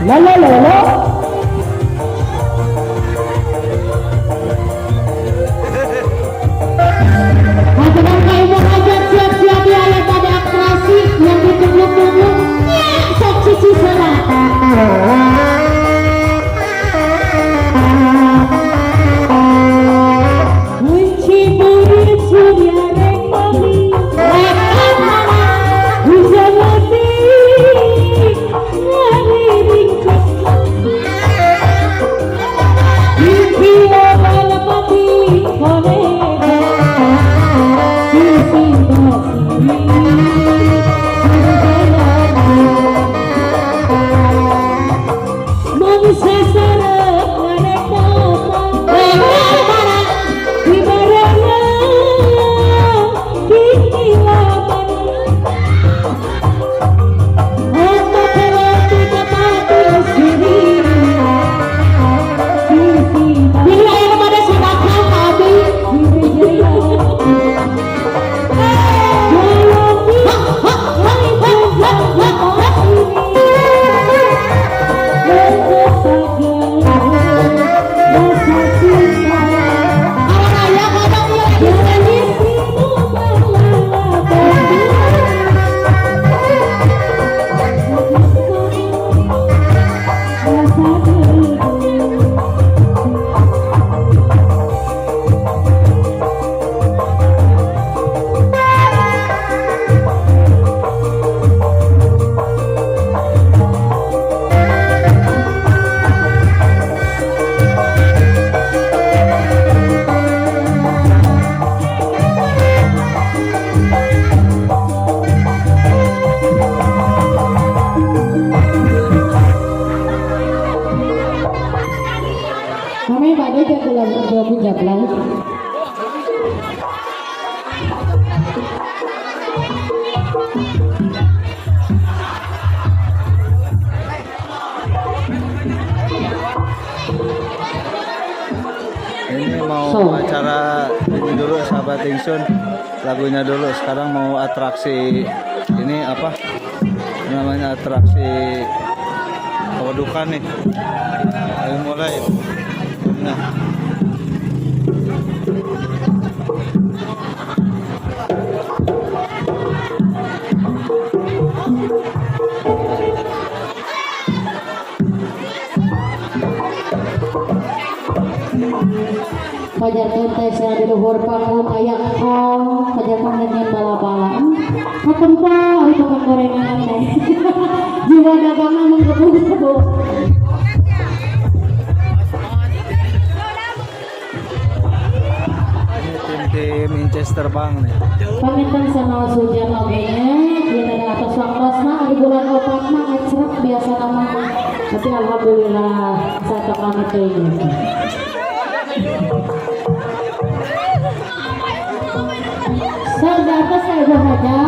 Lolo lolo. Masakan kayu mengajar siap-siap ya pada atraksi yang ditunggu-tunggu. Sok cici serata. Kami pada jalan jalan. Ini mau acara ini dulu sahabat Ingsun, lagunya dulu. Sekarang mau atraksi ini apa namanya, atraksi kewadukan nih. Ayo mulai. Nah. Pajarkan saya di luhur panggung ayak kong, pajarkan dengan bala-balaan. Kapan pak, itu kan gorengan nih. Jiwa dagangan menggebu-gebu. Tim Manchester Bang nih. Pamintan sama hujan logenya, kita ada atas waktu mah di bulan opat mah ngecrek biasa nama. Tapi alhamdulillah saya kami ini. Saudara saya bahagia